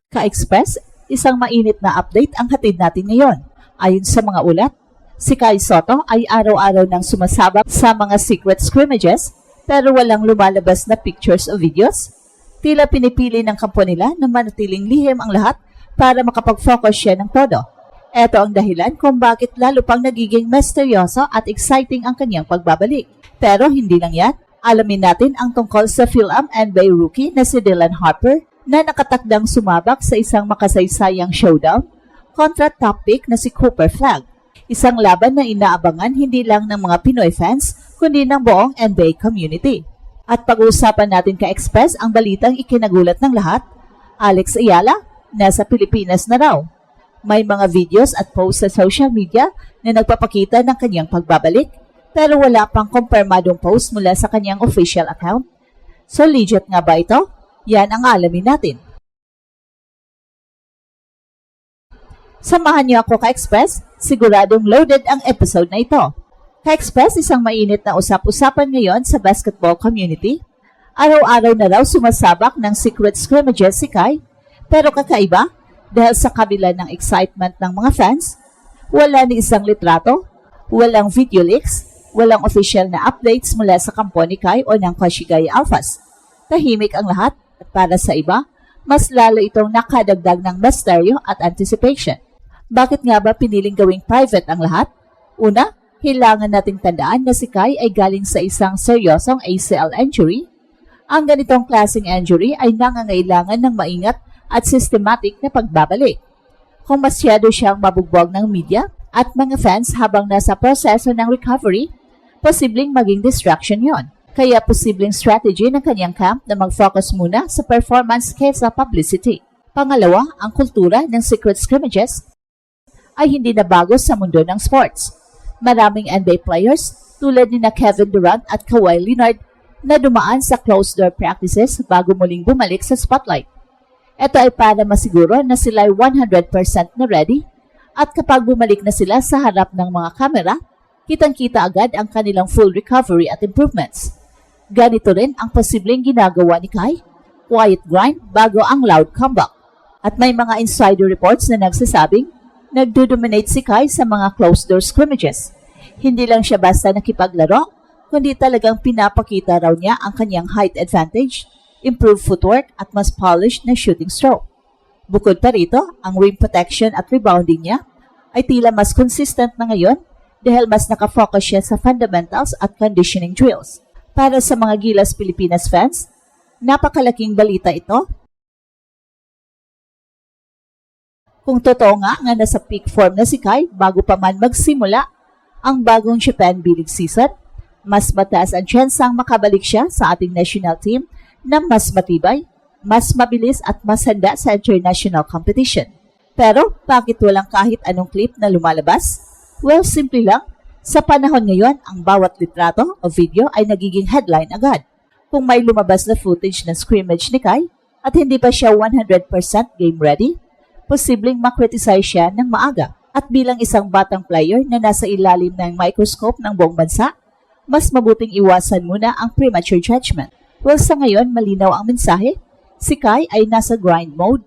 Ka-Express, isang mainit na update ang hatid natin ngayon. Ayon sa mga ulat, si Kai Sotto ay araw-araw nang sumasabak sa mga secret scrimmages pero walang lumalabas na pictures o videos. Tila pinipili ng kampo nila na manatiling lihim ang lahat para makapag-focus siya ng todo. Ito ang dahilan kung bakit lalo pang nagiging misteryoso at exciting ang kanyang pagbabalik. Pero hindi lang yan. Alamin natin ang tungkol sa Phil-Am NBA rookie na si Dylan Harper na nakatakdang sumabak sa isang makasaysayang showdown kontra top pick na si Cooper Flagg. Isang laban na inaabangan hindi lang ng mga Pinoy fans kundi ng buong NBA community. At pag-uusapan natin ka-Express ang balitang ikinagulat ng lahat. Alex Ayala, nasa Pilipinas na raw. May mga videos at posts sa social media na nagpapakita ng kanyang pagbabalik pero wala pang kumpirmadong post mula sa kanyang official account. So legit nga ba ito? Yan ang alamin natin. Samahan niyo ako ka-Express, siguradong loaded ang episode na ito. Ka-Express, isang mainit na usap-usapan ngayon sa basketball community. Araw-araw na raw sumasabak ng secret scrimmages si Kai, pero kakaiba dahil sa kabila ng excitement ng mga fans, wala ni isang litrato, walang video leaks, walang official na updates mula sa kampo ni Kai o ng Kashigaya Alphas. Tahimik ang lahat at para sa iba, mas lalo itong nakadagdag ng misteryo at anticipation. Bakit nga ba piniling gawing private ang lahat? Una, kailangan nating tandaan na si Kai ay galing sa isang seryosong ACL injury. Ang ganitong klaseng injury ay nangangailangan ng maingat at systematic na pagbabalik. Kung masyado siyang mabugbog ng media at mga fans habang nasa proseso ng recovery, posibleng maging distraction yon. Kaya posibleng strategy ng kanyang camp na mag-focus muna sa performance kaysa publicity. Pangalawa, ang kultura ng secret scrimmages ay hindi na bago sa mundo ng sports. Maraming NBA players tulad ni na Kevin Durant at Kawhi Leonard na dumaan sa closed-door practices bago muling bumalik sa spotlight. Ito ay para masiguro na sila ay 100% na ready at kapag bumalik na sila sa harap ng mga kamera, kitang-kita agad ang kanilang full recovery at improvements. Ganito rin ang posibleng ginagawa ni Kai, quiet grind bago ang loud comeback. At may mga insider reports na nagsasabing nagdo-dominate si Kai sa mga closed-door scrimmages. Hindi lang siya basta nakipaglaro, kundi talagang pinapakita raw niya ang kanyang height advantage, improved footwork at mas polished na shooting stroke. Bukod pa rito, ang rim protection at rebounding niya ay tila mas consistent na ngayon dahil mas nakafocus siya sa fundamentals at conditioning drills. Para sa mga Gilas Pilipinas fans, napakalaking balita ito. Kung totoo nga nasa peak form na si Kai bago pa man magsimula ang bagong Japan B-League season, mas mataas ang tsansang makabalik siya sa ating national team na mas matibay, mas mabilis at mas handa sa international competition. Pero bakit walang kahit anong clip na lumalabas? Well, simple lang. Sa panahon ngayon, ang bawat litrato o video ay nagiging headline agad. Kung may lumabas na footage ng scrimmage ni Kai at hindi pa siya 100% game ready, posibleng makriticize siya ng maaga. At bilang isang batang player na nasa ilalim ng microscope ng buong bansa, mas mabuting iwasan muna ang premature judgment. Well, sa ngayon, malinaw ang mensahe. Si Kai ay nasa grind mode,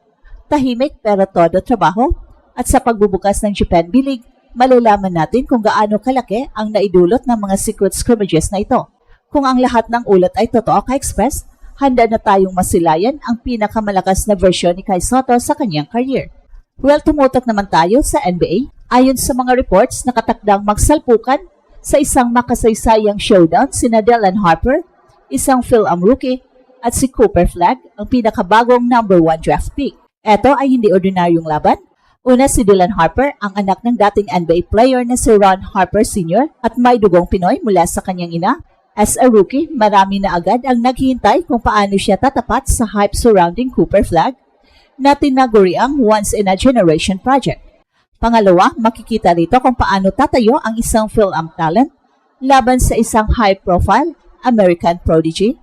tahimik pero todo trabaho, at sa pagbubukas ng Japan B-League, malalaman natin kung gaano kalaki ang naidulot ng mga secret scrimmages na ito. Kung ang lahat ng ulat ay totoo ka-Express, handa na tayong masilayan ang pinakamalakas na versyon ni Kai Sotto sa kanyang career. Well, tumutok naman tayo sa NBA. Ayon sa mga reports, nakatakdang magsalpukan sa isang makasaysayang showdown sina Dylan Harper, isang Phil-Am rookie, at si Cooper Flagg, ang pinakabagong number 1 draft pick. Ito ay hindi ordinaryong laban. Una, si Dylan Harper, ang anak ng dating NBA player na si Ron Harper Sr. at may dugong Pinoy mula sa kanyang ina. As a rookie, marami na agad ang naghihintay kung paano siya tatapat sa hype surrounding Cooper Flagg na tinaguriang once-in-a-generation project. Pangalawa, makikita rito kung paano tatayo ang isang Phil-Am talent laban sa isang high-profile American prodigy.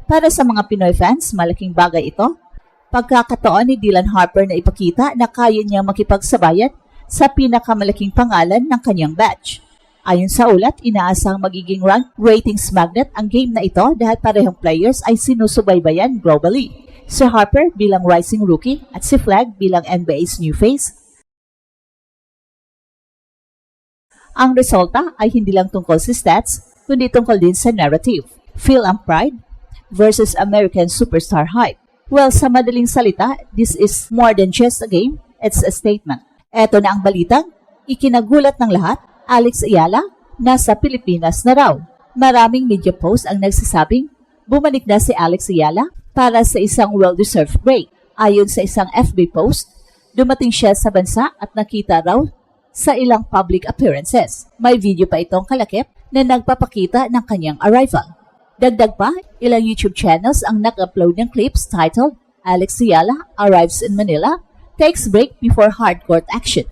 Para sa mga Pinoy fans, malaking bagay ito. Pagkakataon ni Dylan Harper na ipakita na kaya niyang makipagsabayan sa pinakamalaking pangalan ng kanyang batch. Ayon sa ulat, inaasang magiging rank ratings magnet ang game na ito dahil parehong players ay sinusubaybayan globally. Si Harper bilang rising rookie at si Flagg bilang NBA's new face. Ang resulta ay hindi lang tungkol sa stats, kundi tungkol din sa narrative. Feel ang pride versus American superstar hype. Well, sa madaling salita, this is more than just a game, it's a statement. Eto na ang balitang ikinagulat ng lahat, Alex Ayala, nasa Pilipinas na raw. Maraming media posts ang nagsasabing bumalik na si Alex Ayala para sa isang well-deserved break. Ayon sa isang FB post, dumating siya sa bansa at nakita raw sa ilang public appearances. May video pa itong kalakip na nagpapakita ng kanyang arrival. Dagdag pa, ilang YouTube channels ang nag-upload ng clips titled Alex Ayala Arrives in Manila, Takes Break Before Hardcourt Action.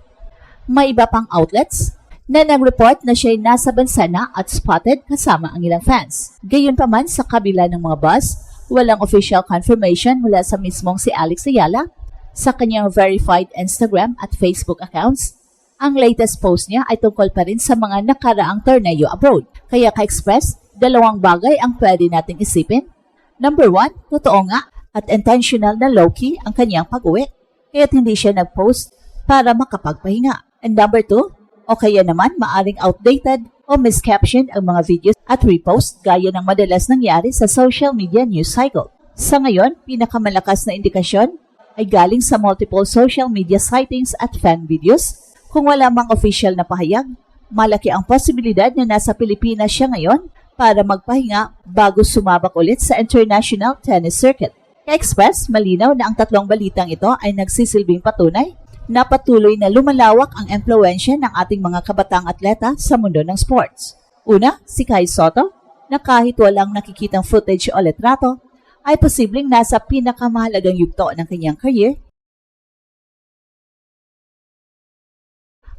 May iba pang outlets na nag-report na siya'y nasa bansa na at spotted kasama ang ilang fans. Gayunpaman sa kabila ng mga buzz, walang official confirmation mula sa mismong si Alex Ayala sa kanyang verified Instagram at Facebook accounts. Ang latest post niya ay tungkol pa rin sa mga nakaraang torneo abroad. Kaya ka-express, dalawang bagay ang pwede nating isipin. Number 1, totoo nga at intentional na low-key ang kanyang pag-uwi. Kaya't hindi siya nag-post para makapagpahinga. And number 2, o kaya naman maaring outdated o miscaption ang mga videos at repost gaya ng madalas nangyari sa social media news cycle. Sa ngayon, pinakamalakas na indikasyon ay galing sa multiple social media sightings at fan videos. Kung wala mang official na pahayag, malaki ang posibilidad na nasa Pilipinas siya ngayon para magpahinga bago sumabak ulit sa International Tennis Circuit. Ka-express, malinaw na ang tatlong balitang ito ay nagsisilbing patunay na patuloy na lumalawak ang impluwensya ng ating mga kabatang atleta sa mundo ng sports. Una, si Kai Sotto, na kahit walang nakikitang footage o litrato, ay posibleng nasa pinakamahalagang yugto ng kanyang career.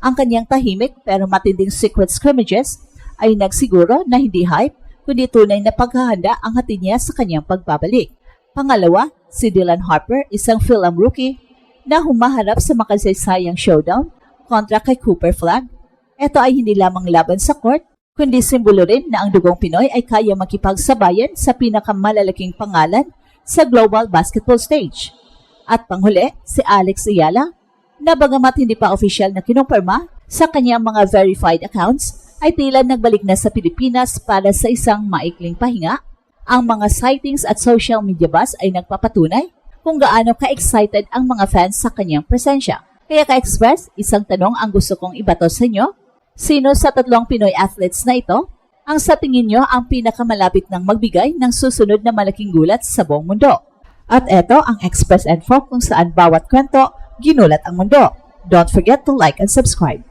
Ang kanyang tahimik pero matinding secret scrimmages ay nagsiguro na hindi hype, kundi tunay na paghahanda ang hatid niya sa kanyang pagbabalik. Pangalawa, si Dylan Harper, isang Phil-Am rookie na humaharap sa makasaysayang showdown kontra kay Cooper Flagg. Ito ay hindi lamang laban sa court, kundi simbolo rin na ang dugong Pinoy ay kaya makipagsabayan sa pinakamalalaking pangalan sa global basketball stage. At panghuli, si Alex Ayala, na bagamat hindi pa opisyal na kinumpirma sa kanyang mga verified accounts, ay tila nagbalik na sa Pilipinas para sa isang maikling pahinga. Ang mga sightings at social media buzz ay nagpapatunay kung gaano ka-excited ang mga fans sa kanyang presensya. Kaya ka-express, isang tanong ang gusto kong ibato sa inyo. Sino sa tatlong Pinoy athletes na ito ang sa tingin nyo ang pinakamalapit ng magbigay ng susunod na malaking gulat sa buong mundo? At eto ang Express Info kung saan bawat kwento ginulat ang mundo. Don't forget to like and subscribe.